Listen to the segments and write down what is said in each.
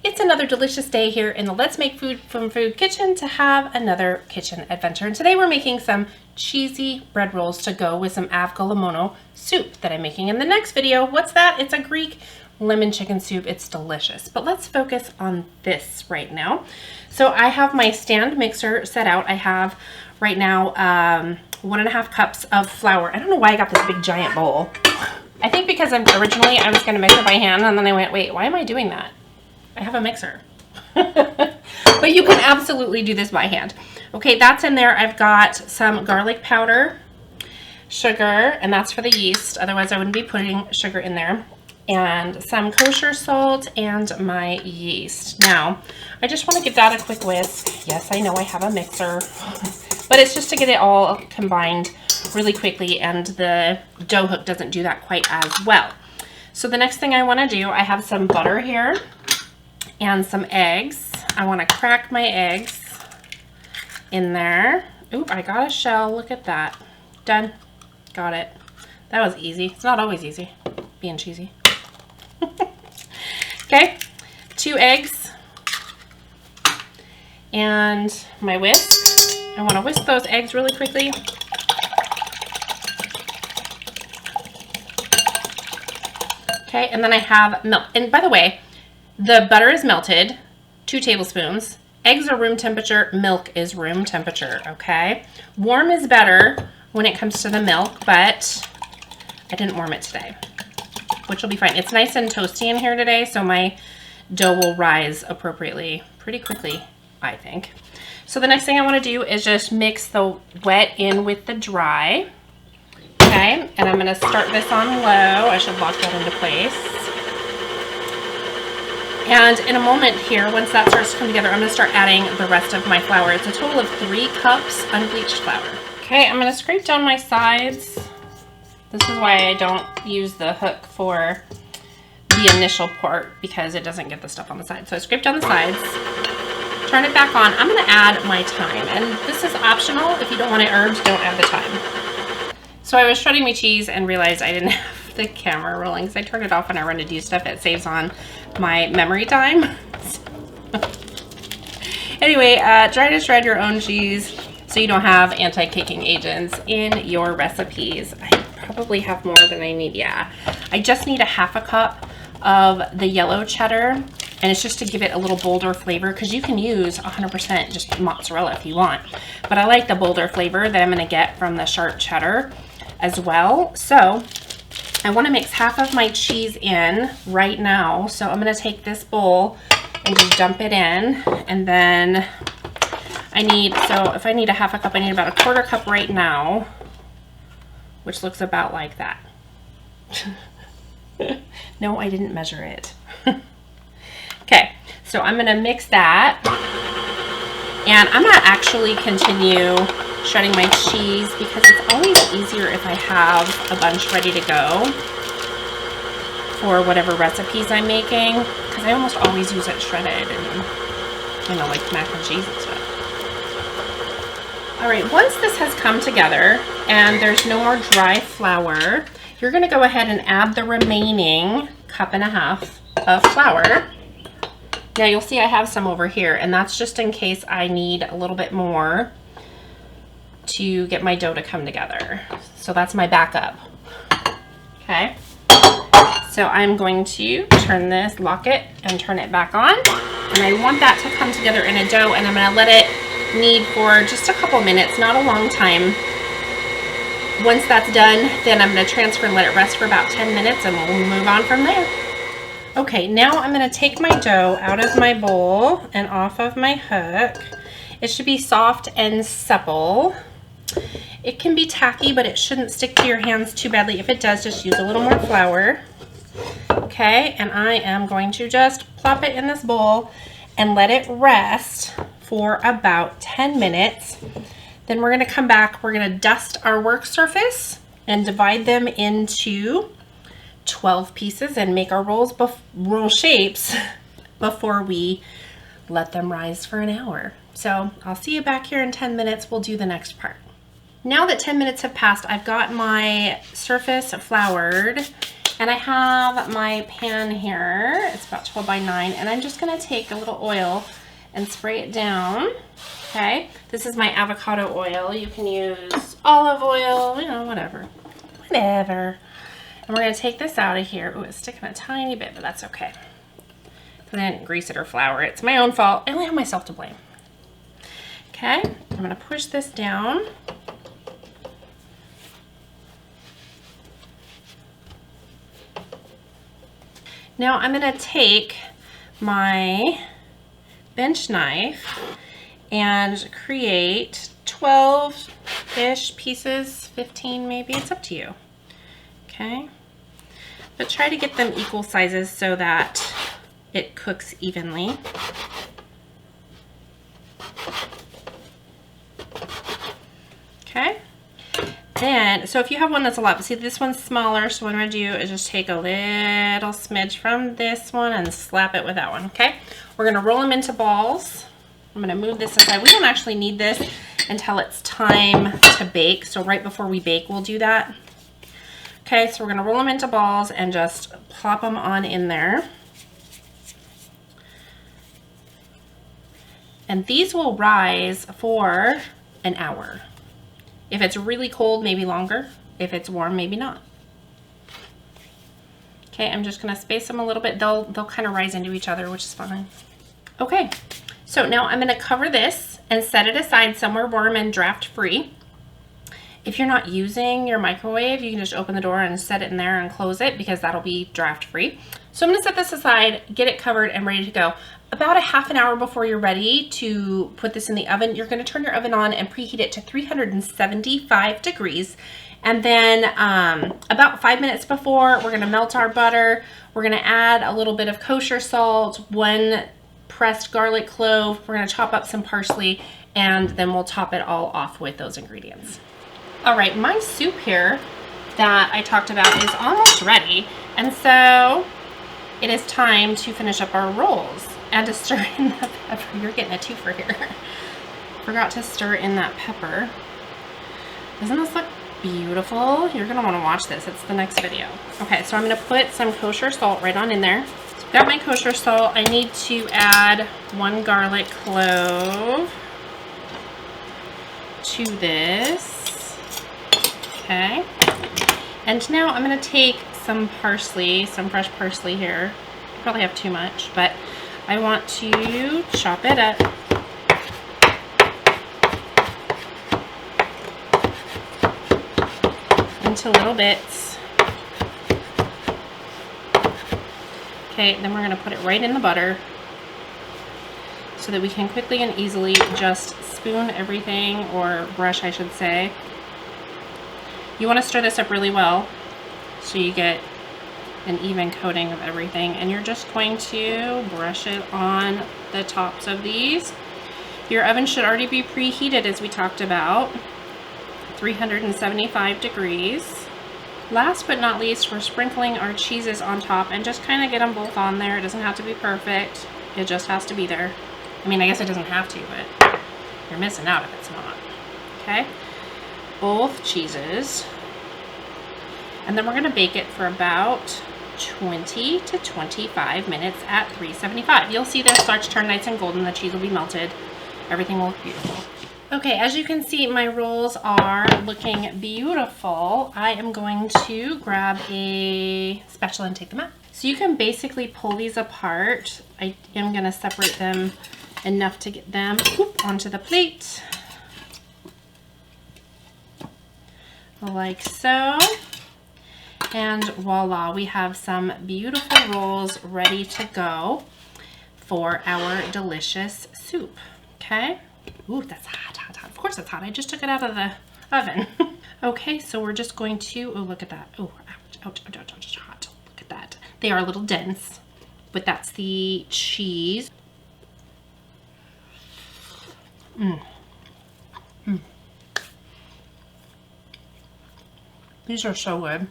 It's another delicious day here in the Let's Make Food from Food kitchen to have another kitchen adventure. And today we're making some cheesy bread rolls to go with some avgolemono soup that I'm making in the next video. What's that? It's a Greek lemon chicken soup. It's delicious. But let's focus on this right now. So I have my stand mixer set out. I have right now 1.5 cups of flour. I don't know why I got this big giant bowl. I think because originally I was going to measure by hand, and then I went, wait, why am I doing that? I have a mixer. But you can absolutely do this by hand. Okay, that's in there. I've got some garlic powder, sugar, and that's for the yeast. Otherwise, I wouldn't be putting sugar in there. And some kosher salt and my yeast. Now, I just want to give that a quick whisk. Yes, I know I have a mixer, but it's just to get it all combined really quickly, and the dough hook doesn't do that quite as well. So the next thing I want to do, I have some butter here and some eggs. I want to crack my eggs in there. Oop, I got a shell. Look at that. Done. Got it. That was easy. It's not always easy being cheesy. Okay, 2 eggs and my whisk. I want to whisk those eggs really quickly. Okay, and then I have milk. And by the way, the butter is melted, 2 tablespoons. Eggs are room temperature, milk is room temperature, okay? Warm is better when it comes to the milk, but I didn't warm it today, which will be fine. It's nice and toasty in here today, so my dough will rise appropriately pretty quickly, I think. So the next thing I want to do is just mix the wet in with the dry. Okay, and I'm going to start this on low. I should lock that into place. And in a moment here, once that starts to come together, I'm going to start adding the rest of my flour. It's a total of 3 cups unbleached flour. Okay, I'm going to scrape down my sides. This is why I don't use the hook for the initial part, because it doesn't get the stuff on the side. So I scrape down the sides, turn it back on. I'm going to add my thyme, and this is optional. If you don't want it herbed, don't add the thyme. So I was shredding my cheese and realized I didn't have the camera rolling, because I turned it off when I run to do stuff. It saves on my memory time. Anyway, try to shred your own cheese so you don't have anti-caking agents in your recipes. I probably have more than I need. Yeah, I just need 1/2 cup of the yellow cheddar, and it's just to give it a little bolder flavor, because you can use 100% just mozzarella if you want, but I like the bolder flavor that I'm going to get from the sharp cheddar as well. So I want to mix half of my cheese in right now. So I'm going to take this bowl and just dump it in, and then I need, so if I need 1/2 cup, I need about 1/4 cup right now, which looks about like that. No, I didn't measure it. Okay, so I'm going to mix that, and I'm going to actually continue shredding my cheese, because it's always easier if I have a bunch ready to go for whatever recipes I'm making, because I almost always use it shredded, and you know, like mac and cheese and stuff. All right, once this has come together and there's no more dry flour, you're going to go ahead and add the remaining 1.5 cups of flour. Now you'll see I have some over here, and that's just in case I need a little bit more to get my dough to come together. So that's my backup. Okay, so I'm going to turn this, lock it, and turn it back on, and I want that to come together in a dough, and I'm going to let it knead for just a couple minutes, not a long time. Once that's done, then I'm going to transfer and let it rest for about 10 minutes, and we'll move on from there. Okay, now I'm going to take my dough out of my bowl and off of my hook. It should be soft and supple. It can be tacky, but it shouldn't stick to your hands too badly. If it does, just use a little more flour. Okay, and I am going to just plop it in this bowl and let it rest for about 10 minutes. Then we're going to come back, we're going to dust our work surface and divide them into 12 pieces and make our roll shapes before we let them rise for an hour. So I'll see you back here in 10 minutes. We'll do the next part. Now that 10 minutes have passed, I've got my surface floured, And I have my pan here. It's about 12 by 9. And I'm just going to take a little oil and spray it down. Okay. This is my avocado oil. You can use olive oil, you know, whatever. Whatever. And we're going to take this out of here. Ooh, it's sticking a tiny bit, but that's okay. Because I didn't grease it or flour it. It's my own fault. I only have myself to blame. Okay. I'm going to push this down. Now I'm going to take my bench knife and create 12-ish pieces, 15 maybe, it's up to you. Okay, but try to get them equal sizes so that it cooks evenly. Okay. Then, so if you have one that's a lot, but see this one's smaller, so what I'm going to do is just take a little smidge from this one and slap it with that one, okay? We're going to roll them into balls. I'm going to move this aside. We don't actually need this until it's time to bake, so right before we bake we'll do that. Okay, so we're going to roll them into balls and just plop them on in there. And these will rise for an hour. If it's really cold, maybe longer. If it's warm, maybe not. Okay, I'm just gonna space them a little bit. They'll kind of rise into each other, which is fine. Okay, so now I'm gonna cover this and set it aside somewhere warm and draft free. If you're not using your microwave, you can just open the door and set it in there and close it because that'll be draft free. So I'm gonna set this aside, get it covered and ready to go. About a half an hour before you're ready to put this in the oven, you're going to turn your oven on and preheat it to 375 degrees. And then about 5 minutes before, we're going to melt our butter. We're going to add a little bit of kosher salt, 1 pressed garlic clove. We're going to chop up some parsley, and then we'll top it all off with those ingredients. All right, my soup here that I talked about is almost ready. And so it is time to finish up our rolls. And to stir in the pepper. You're getting a twofer here. Forgot to stir in that pepper. Doesn't this look beautiful? You're going to want to watch this. It's the next video. Okay, so I'm going to put some kosher salt right on in there. So I've got my kosher salt. I need to add 1 garlic clove to this. Okay. And now I'm going to take some parsley, some fresh parsley here. I probably have too much, but I want to chop it up. Into little bits. Okay, then we're going to put it right in the butter so that we can quickly and easily just spoon everything, or brush I should say. You want to stir this up really well so you get an even coating of everything, and you're just going to brush it on the tops of these. Your oven should already be preheated, as we talked about, 375 degrees. Last but not least, we're sprinkling our cheeses on top and just kind of get them both on there. It doesn't have to be perfect, it just has to be there. I mean, I guess it doesn't have to, but you're missing out if it's not. Okay, both cheeses. And then we're going to bake it for about 20 to 25 minutes at 375. You'll see this start to turn nice and golden. The cheese will be melted. Everything will look beautiful. Okay, as you can see, my rolls are looking beautiful. I am going to grab a spatula and take them out. So you can basically pull these apart. I am going to separate them enough to get them onto the plate. Like so. And voila, we have some beautiful rolls ready to go for our delicious soup. Okay. Ooh, that's hot, hot, hot. Of course it's hot. I just took it out of the oven. Okay, so we're just going to, oh, look at that. Oh, ouch, ouch, ouch, ouch, ouch, hot. Look at that. They are a little dense, but that's the cheese. These are so good.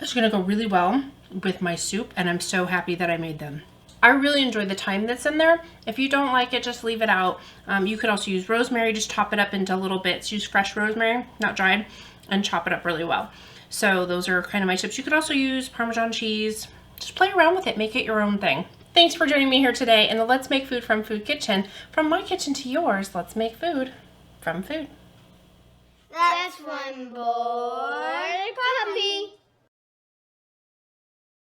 It's gonna go really well with my soup, and I'm so happy that I made them. I really enjoy the thyme that's in there. If you don't like it, just leave it out. You could also use rosemary, just chop it up into little bits. Use fresh rosemary, not dried, and chop it up really well. So those are kind of my tips. You could also use Parmesan cheese. Just play around with it, make it your own thing. Thanks for joining me here today in the Let's Make Food from Food Kitchen. From my kitchen to yours, let's make food from food. That's one boy.